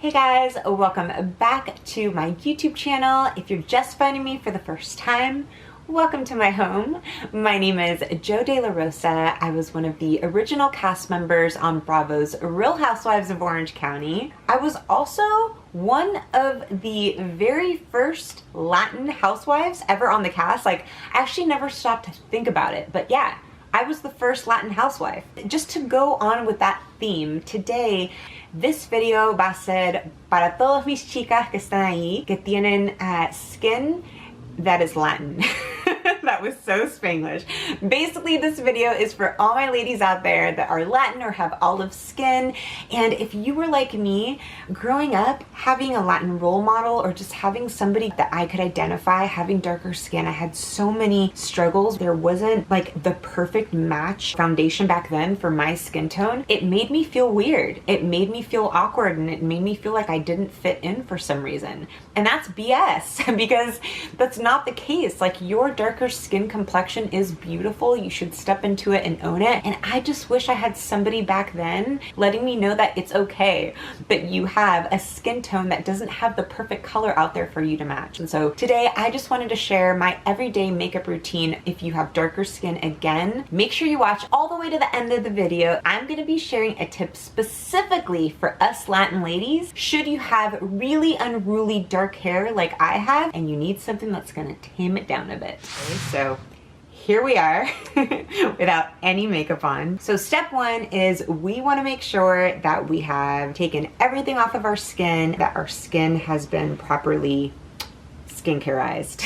Hey guys, welcome back to my YouTube channel. If you're just finding me for the first time, welcome to my home. My name is Jo De La Rosa. I was one of the original cast members on Bravo's Real Housewives of Orange County. I was also one of the very first Latin housewives ever on the cast. Like, I actually never stopped to think about it, but yeah, I was the first Latin housewife. Just to go on with that theme, today, this video va a ser para todas mis chicas que están ahí, que tienen skin that is Latin. That was so Spanglish. Basically, this video is for all my ladies out there that are Latin or have olive skin. And if you were like me, growing up, having a Latin role model or just having somebody that I could identify, having darker skin, I had so many struggles. There wasn't like the perfect match foundation back then for my skin tone. It made me feel weird. It made me feel awkward, and it made me feel like I didn't fit in for some reason. And that's BS because that's not the case. Like, your darker skin complexion is beautiful. You should step into it and own it. And I just wish I had somebody back then letting me know that it's okay that you have a skin tone that doesn't have the perfect color out there for you to match. And so today I just wanted to share my everyday makeup routine. If you have darker skin, again, make sure you watch all the way to the end of the video. I'm going to be sharing a tip specifically for us Latin ladies. Should you have really unruly dark hair like I have and you need something that's going to tame it down a bit. Okay, so here we are without any makeup on. So step one is we want to make sure that we have taken everything off of our skin, that our skin has been properly skincareized,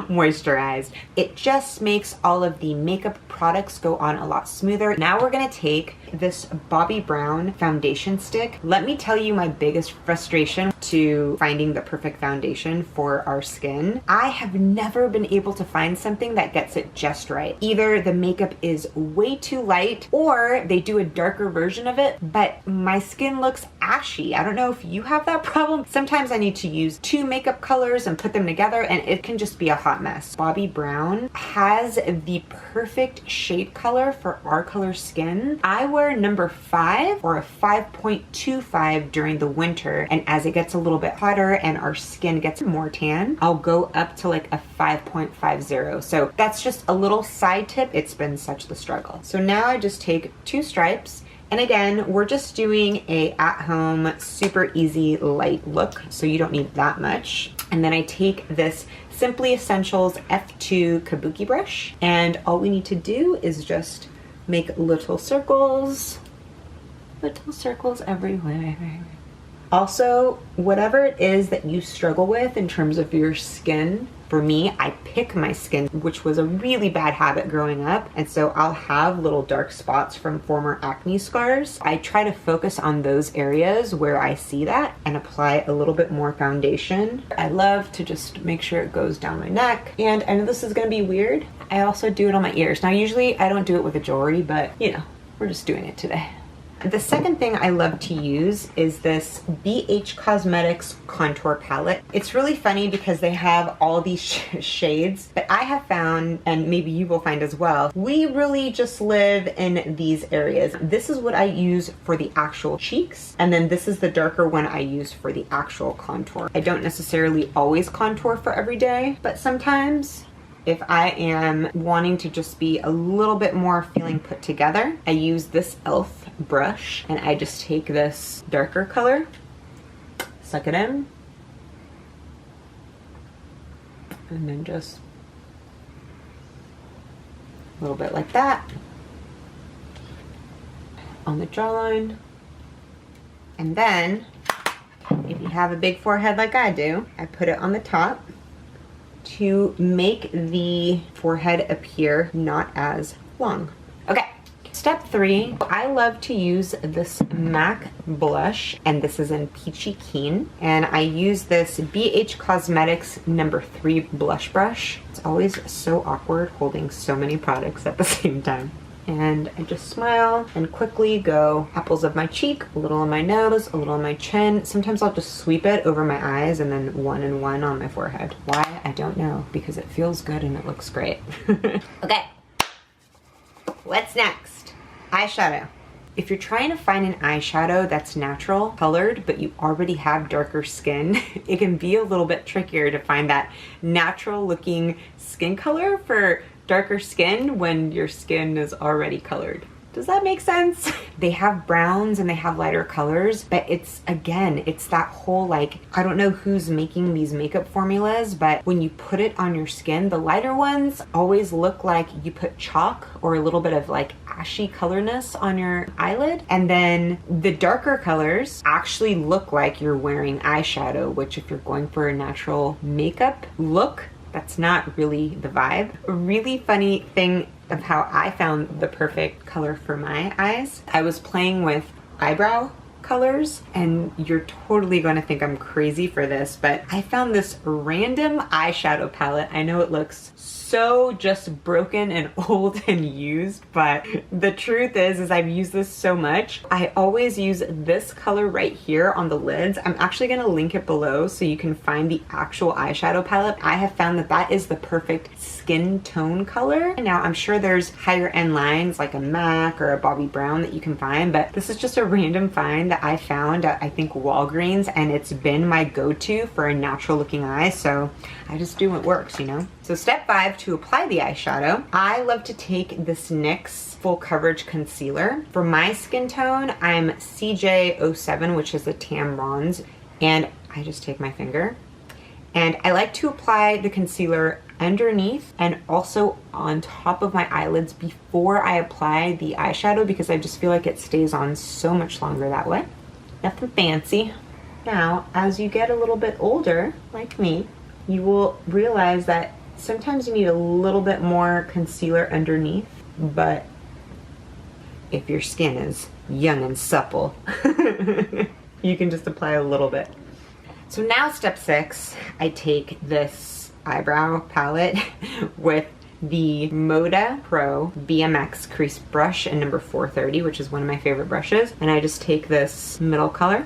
moisturized. It just makes all of the makeup products go on a lot smoother. Now we're gonna take this Bobbi Brown foundation stick. Let me tell you my biggest frustration to finding the perfect foundation for our skin. I have never been able to find something that gets it just right. Either the makeup is way too light or they do a darker version of it, but my skin looks ashy. I don't know if you have that problem. Sometimes I need to use two makeup colors and put them together and it can just be a hot mess. Bobbi Brown has the perfect shade color for our color skin. I wear number 5 or a 5.25 during the winter, and as it gets a little bit hotter and our skin gets more tan, I'll go up to like a 5.50. So that's just a little side tip. It's been such the struggle. So now I just take 2 stripes. And again, we're just doing a at-home, super easy, light look, so you don't need that much. And then I take this Simply Essentials F2 Kabuki brush, and all we need to do is just make little circles everywhere. Also, whatever it is that you struggle with in terms of your skin, for me, I pick my skin, which was a really bad habit growing up. And so I'll have little dark spots from former acne scars. I try to focus on those areas where I see that and apply a little bit more foundation. I love to just make sure it goes down my neck. And I know this is gonna be weird. I also do it on my ears. Now, usually I don't do it with a jewelry, but you know, we're just doing it today. The second thing I love to use is this BH Cosmetics contour palette. It's really funny because they have all these shades, but I have found, and maybe you will find as well, we really just live in these areas. This is what I use for the actual cheeks, and then this is the darker one I use for the actual contour. I don't necessarily always contour for every day, but sometimes if I am wanting to just be a little bit more feeling put together, I use this e.l.f. brush and I just take this darker color, suck it in, and then just a little bit like that on the jawline. And then, if you have a big forehead like I do, I put it on the top to make the forehead appear not as long. Okay, step 3, I love to use this MAC blush, and this is in Peachy Keen, and I use this BH Cosmetics number 3 blush brush. It's always so awkward holding so many products at the same time. And I just smile and quickly go apples of my cheek, a little on my nose, a little on my chin. Sometimes I'll just sweep it over my eyes and then one and one on my forehead. Why? I don't know, because it feels good and it looks great. Okay, what's next? Eyeshadow. if you're trying to find an eyeshadow that's natural colored, but you already have darker skin, it can be a little bit trickier to find that natural looking skin color for darker skin when your skin is already colored. Does that make sense? They have browns and they have lighter colors, but it's, again, it's that whole like, I don't know who's making these makeup formulas, but when you put it on your skin, the lighter ones always look like you put chalk or a little bit of like ashy colorness on your eyelid. And then the darker colors actually look like you're wearing eyeshadow, which if you're going for a natural makeup look, that's not really the vibe. A really funny thing of how I found the perfect color for my eyes. I was playing with eyebrow colors, and you're totally going to think I'm crazy for this, but I found this random eyeshadow palette. I know it looks so just broken and old and used, but the truth is I've used this so much. I always use this color right here on the lids. I'm actually going to link it below so you can find the actual eyeshadow palette. I have found that that is the perfect skin tone color. Now I'm sure there's higher end lines like a MAC or a Bobbi Brown that you can find, but this is just a random find that I found at I think Walgreens, and it's been my go-to for a natural looking eye, so I just do what works, you know? So step 5, to apply the eyeshadow, I love to take this NYX full coverage concealer. For my skin tone, I'm CJ07, which is a tan bronze, and I just take my finger and I like to apply the concealer underneath and also on top of my eyelids before I apply the eyeshadow, because I just feel like it stays on so much longer that way. Nothing fancy. Now, as you get a little bit older, like me, you will realize that sometimes you need a little bit more concealer underneath, but if your skin is young and supple, you can just apply a little bit. So now step 6, I take this eyebrow palette with the Moda Pro BMX crease brush in number 430, which is one of my favorite brushes, and I just take this middle color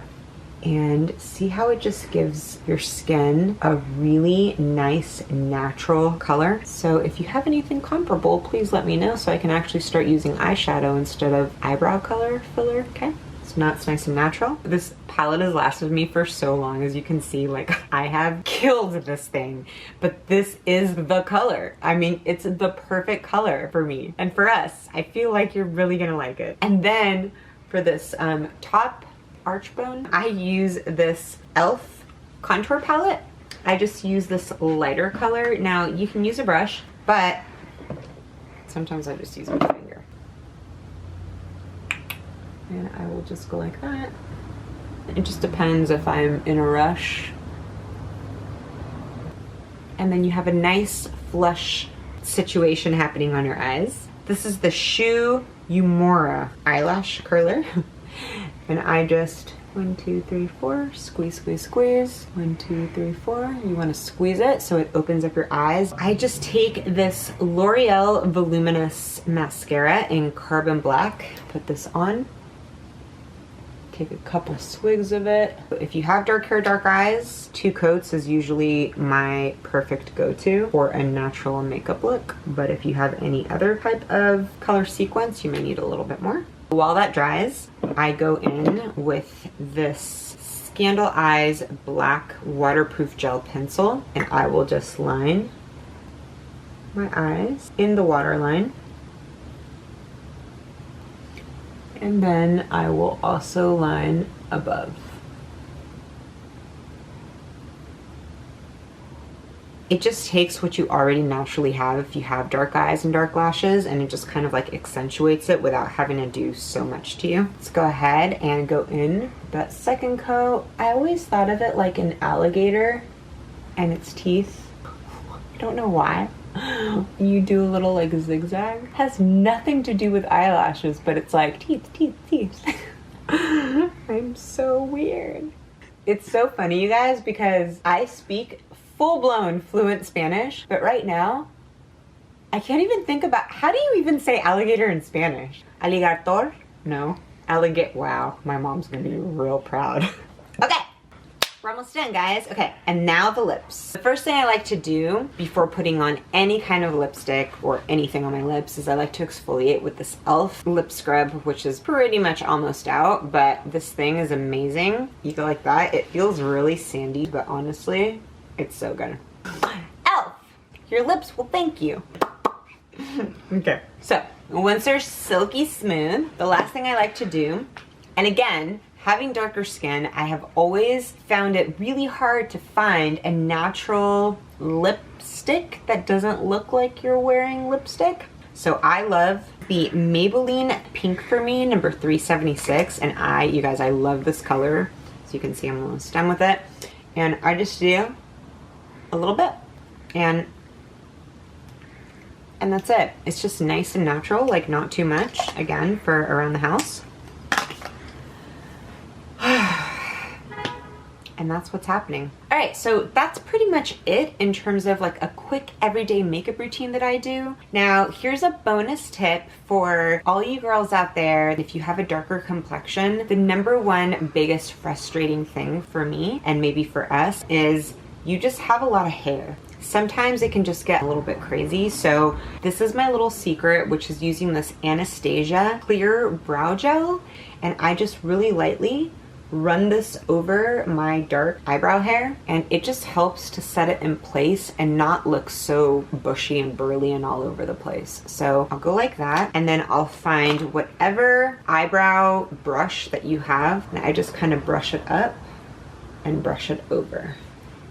and see how it just gives your skin a really nice natural color. So if you have anything comparable, please let me know so I can actually start using eyeshadow instead of eyebrow color filler, okay? It's nice and natural. This palette has lasted me for so long, as you can see, like I have killed this thing, but this is the color. I mean, it's the perfect color for me and for us. I feel like you're really gonna like it. And then for this top arch bone, I use this e.l.f. contour palette. I just use this lighter color. Now you can use a brush, but sometimes I just use my finger. And I will just go like that. It just depends if I'm in a rush. And then you have a nice flush situation happening on your eyes. This is the Shu Umura eyelash curler. And I just 1, 2, 3, 4, squeeze, squeeze, squeeze. 1, 2, 3, 4. You want to squeeze it so it opens up your eyes. I just take this L'Oreal Voluminous mascara in Carbon Black, put this on, take a couple swigs of it. If you have dark hair, dark eyes, 2 coats is usually my perfect go-to for a natural makeup look. But if you have any other type of color sequence, you may need a little bit more. While that dries, I go in with this Scandal Eyes black waterproof gel pencil, and I will just line my eyes in the waterline. And then I will also line above. It just takes what you already naturally have if you have dark eyes and dark lashes, and it just kind of like accentuates it without having to do so much to you. Let's go ahead and go in that second coat. I always thought of it like an alligator and its teeth. I don't know why. You do a little like zigzag. Has nothing to do with eyelashes, but it's like teeth, teeth, teeth. I'm so weird. It's so funny, you guys, because I speak full-blown fluent Spanish, but right now I can't even think about, how do you even say alligator in Spanish? Alligator? No. Alligator. Wow, my mom's gonna be real proud. Okay, we're almost almost done, guys. Okay, and now the lips. The first thing I like to do before putting on any kind of lipstick or anything on my lips is I like to exfoliate with this e.l.f. lip scrub, which is pretty much almost out, but this thing is amazing. You go like that. It feels really sandy, but honestly, it's so good. e.l.f. Your lips will thank you. Okay, so once they're silky smooth, the last thing I like to do, and again, having darker skin, I have always found it really hard to find a natural lipstick that doesn't look like you're wearing lipstick. So I love the Maybelline Pink for Me, number 376, and you guys, I love this color. So you can see I'm almost done with it. And I just do a little bit, and that's it. It's just nice and natural, like not too much, again, for around the house. And that's what's happening. All right, so that's pretty much it in terms of like a quick everyday makeup routine that I do. Now, here's a bonus tip for all you girls out there. If you have a darker complexion, the number one biggest frustrating thing for me, and maybe for us, is you just have a lot of hair. Sometimes it can just get a little bit crazy. So this is my little secret, which is using this Anastasia clear brow gel. And I just really lightly run this over my dark eyebrow hair, and it just helps to set it in place and not look so bushy and burly and all over the place. So I'll go like that, and then I'll find whatever eyebrow brush that you have, and I just kind of brush it up and brush it over.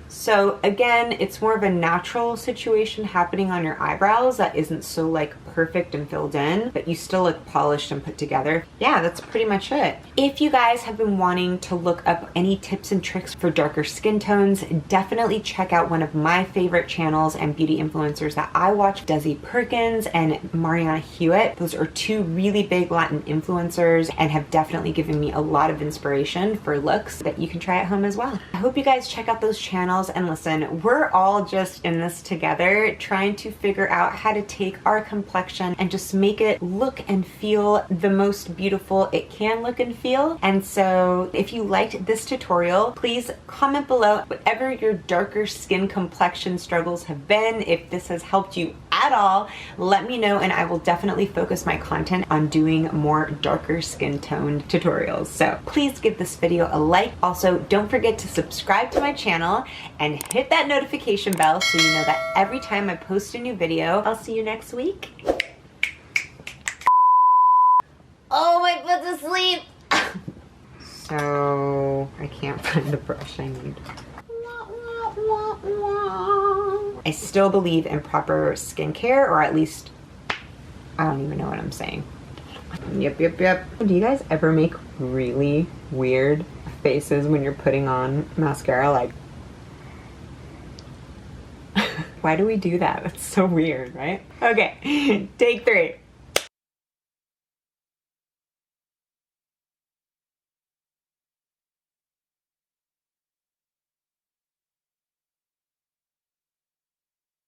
So again, it's more of a natural situation happening on your eyebrows that isn't so like perfect and filled in, but you still look polished and put together. Yeah, that's pretty much it. If you guys have been wanting to look up any tips and tricks for darker skin tones, definitely check out one of my favorite channels and beauty influencers that I watch, Desi Perkins and Mariana Hewitt. Those are two really big Latin influencers and have definitely given me a lot of inspiration for looks that you can try at home as well. I hope you guys check out those channels, and listen, we're all just in this together, trying to figure out how to take our complexion and just make it look and feel the most beautiful it can look and feel. And so if you liked this tutorial, please comment below whatever your darker skin complexion struggles have been. If this has helped you at all, let me know, and I will definitely focus my content on doing more darker skin toned tutorials. So please give this video a like. Also, don't forget to subscribe to my channel and hit that notification bell so you know that every time I post a new video. I'll see you next week. Oh, my foot's asleep. So I can't find the brush I need. I still believe in proper skincare, or at least I don't even know what I'm saying. Yep. Do you guys ever make really weird faces when you're putting on mascara? Like, why do we do that? That's so weird, right? Okay, take 3.